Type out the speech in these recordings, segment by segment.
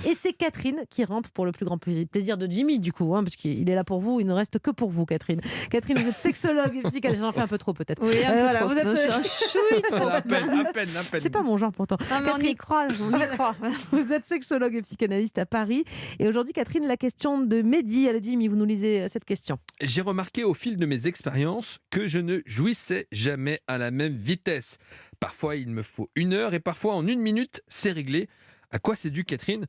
Et c'est Catherine qui rentre pour le plus grand plaisir de Jimmy, du coup, parce qu'il est là pour vous, il ne reste que pour vous, Catherine. Catherine, vous êtes sexologue et psychanalyste, j'en fais un peu trop peut-être. Oui, un peu Voilà, trop. vous êtes... Non, je suis un chouï trop. À peine, à peine, à peine. C'est pas mon genre pourtant. Non, mais on y croit, on y croit. Vous êtes sexologue et psychanalyste à Paris. Et aujourd'hui, Catherine, la question de Mehdi. Allez, Jimmy, vous nous lisez cette question. J'ai remarqué au fil de mes expériences que je ne jouissais jamais à la même vitesse. Parfois, il me faut 1 heure et parfois en 1 minute, c'est réglé. À quoi c'est dû, Catherine ?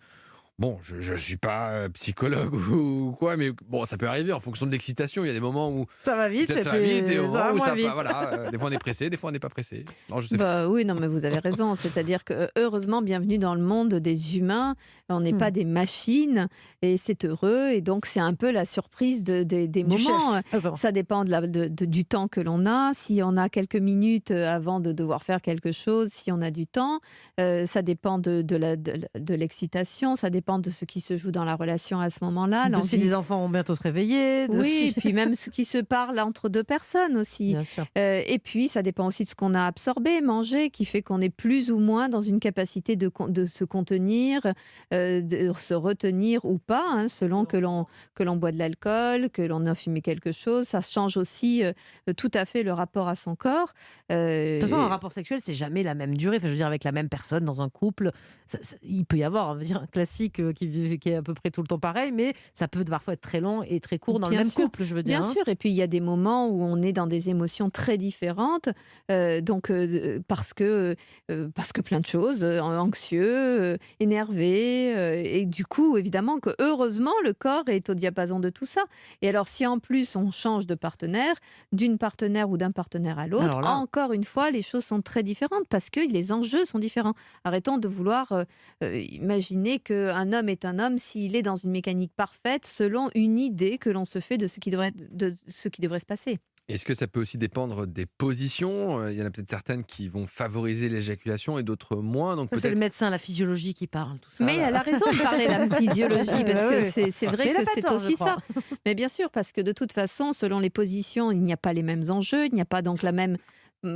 Bon, je ne suis pas psychologue ou quoi, mais bon, ça peut arriver en fonction de l'excitation. Il y a des moments où Ça va vite, peut-être et ça va vite et puis au ça va moment où moins ça vite. va. Voilà, des fois on est pressé, des fois on n'est pas pressé. Non, je sais pas. Bah oui, non, mais vous avez raison. C'est-à-dire que heureusement, bienvenue dans le monde des humains. On n'est pas des machines et c'est heureux. Et donc, c'est un peu la surprise des Du moments. chef. Ah, pardon. Ça dépend du temps que l'on a. Si on a quelques minutes avant de devoir faire quelque chose, si on a du temps, ça dépend de l'excitation, ça dépend de ce qui se joue dans la relation à ce moment-là. De si les enfants vont bientôt se réveiller. Oui, et puis même ce qui se parle entre deux personnes aussi. Bien sûr. Et puis, ça dépend aussi de ce qu'on a absorbé, mangé, qui fait qu'on est plus ou moins dans une capacité de se contenir, de se retenir ou pas, selon que l'on boit de l'alcool, que l'on a fumé quelque chose. Ça change aussi tout à fait le rapport à son corps. De toute façon, un rapport sexuel, c'est jamais la même durée. Enfin, je veux dire, avec la même personne dans un couple, il peut y avoir, on va dire, un classique qui est à peu près tout le temps pareil, mais ça peut parfois être très long et très court dans le même couple, je veux dire. Bien sûr, et puis il y a des moments où on est dans des émotions très différentes, parce que plein de choses, anxieux, énervé, et du coup, évidemment que heureusement, le corps est au diapason de tout ça. Et alors, si en plus on change de partenaire, d'une partenaire ou d'un partenaire à l'autre, Alors là- encore une fois, les choses sont très différentes parce que les enjeux sont différents. Arrêtons de vouloir imaginer qu'un homme est un homme s'il est dans une mécanique parfaite selon une idée que l'on se fait de ce qui devrait se passer. Est-ce que ça peut aussi dépendre des positions ? Il y en a peut-être certaines qui vont favoriser l'éjaculation et d'autres moins. Donc Ça, c'est le peut-être. médecin, la physiologie qui parle, tout ça. Mais elle a raison de parler la physiologie, parce que Oui. c'est vrai Mais elle a que pas c'est tort, je aussi crois. ça. Mais bien sûr, parce que de toute façon, selon les positions, il n'y a pas les mêmes enjeux, il n'y a pas donc la même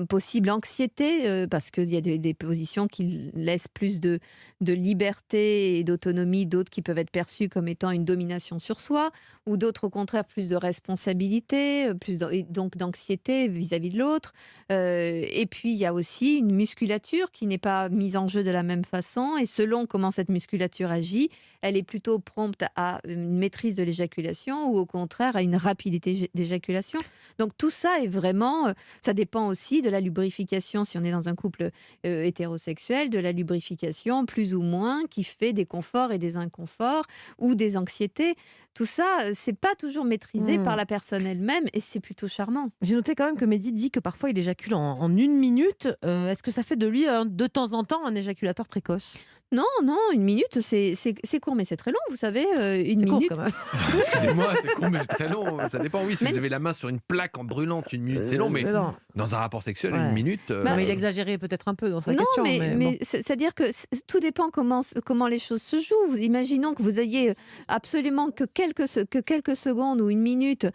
possible anxiété, parce qu'il y a des positions qui laissent plus de liberté et d'autonomie, d'autres qui peuvent être perçues comme étant une domination sur soi, ou d'autres au contraire plus de responsabilité, et donc d'anxiété vis-à-vis de l'autre. Et puis il y a aussi une musculature qui n'est pas mise en jeu de la même façon, et selon comment cette musculature agit, elle est plutôt prompte à une maîtrise de l'éjaculation ou au contraire à une rapidité d'éjaculation. Donc tout ça est vraiment, ça dépend aussi de la lubrification, si on est dans un couple hétérosexuel, de la lubrification plus ou moins qui fait des conforts et des inconforts ou des anxiétés. Tout ça, c'est pas toujours maîtrisé par la personne elle-même et c'est plutôt charmant. J'ai noté quand même que Mehdi dit que parfois il éjacule en 1 minute. Est-ce que ça fait de lui, de temps en temps, un éjaculateur précoce ? Non, 1 minute, c'est court, mais c'est très long, vous savez, une C'est court minute. quand même. Excusez-moi, c'est con, mais c'est très long. Ça dépend, oui. Si Mais- vous avez la main sur une plaque en brûlante, 1 minute, c'est long, mais non. dans un rapport sexuel, Ouais. 1 minute. Bah, Non, mais il exagérait peut-être un peu dans sa Non, question. mais bon. c'est-à-dire que tout dépend comment les choses se jouent. Imaginons que vous ayez absolument que quelques secondes ou 1 minute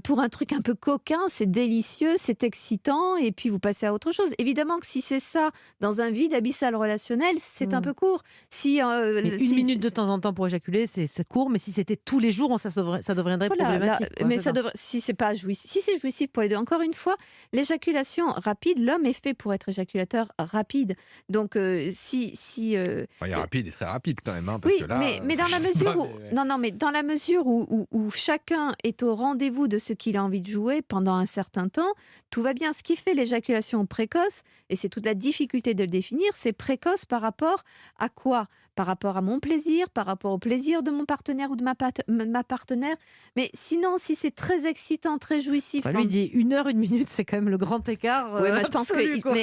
pour un truc un peu coquin, c'est délicieux, c'est excitant, et puis vous passez à autre chose. Évidemment que si c'est ça, dans un vide abyssal relationnel, c'est un peu court. Si, Mais une minute de temps en temps pour éjaculer, c'est court, mais si c'était tous les jours, ça deviendrait Voilà, problématique. quoi, mais c'est ça devrait, si c'est pas jouissif, si c'est jouissif pour les deux. Encore une fois, l'éjaculation rapide, l'homme est fait pour être éjaculateur rapide. Donc Il y a rapide et très rapide quand même. Parce oui, que là, mais dans je la sais mesure pas, où mais dans la mesure où chacun est au rendez-vous de ce qu'il a envie de jouer pendant un certain temps, tout va bien. Ce qui fait l'éjaculation précoce, et c'est toute la difficulté de le définir, c'est précoce par rapport à quoi ? Par rapport à mon plaisir, par rapport au plaisir de mon partenaire ou de ma partenaire. Mais sinon, si c'est très excitant, très jouissif, Lui dit 1 heure, 1 minute, c'est quand même le grand écart. oui, mais je pense absolu, quoi.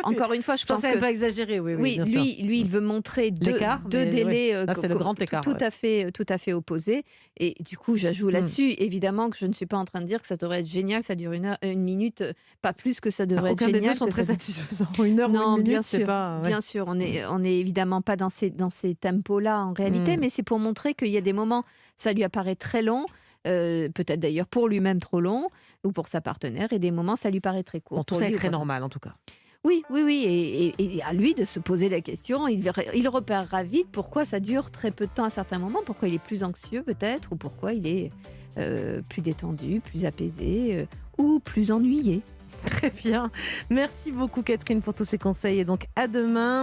encore une fois, je Je pense pense que c'est un que peu exagéré, oui, bien sûr. lui, il veut montrer deux L'écart, mais délais oui. Là, c'est le grand écart, tout à fait opposés. Et du coup, j'ajoute là-dessus, évidemment, que je ne suis pas en train de dire que ça devrait être génial, que ça dure 1 minute, pas plus que ça devrait être Aucun des génial. deux sont que très ça- satisfaisants. 1 heure ou Non, 1 minute, bien c'est sûr, pas... ouais. bien sûr, on est évidemment pas dans ces tempos-là en réalité, mais c'est pour montrer qu'il y a des moments, ça lui apparaît très long, peut-être d'ailleurs pour lui-même trop long, ou pour sa partenaire, et des moments, ça lui paraît très court. Bon, tout pour ça lui est ou très pour sa- normal, en tout cas. Oui, oui, oui, et à lui de se poser la question, il repérera vite pourquoi ça dure très peu de temps à certains moments, pourquoi il est plus anxieux peut-être, ou pourquoi il est plus détendu, plus apaisé, ou plus ennuyé. Très bien. Merci beaucoup Catherine pour tous ces conseils et donc à demain.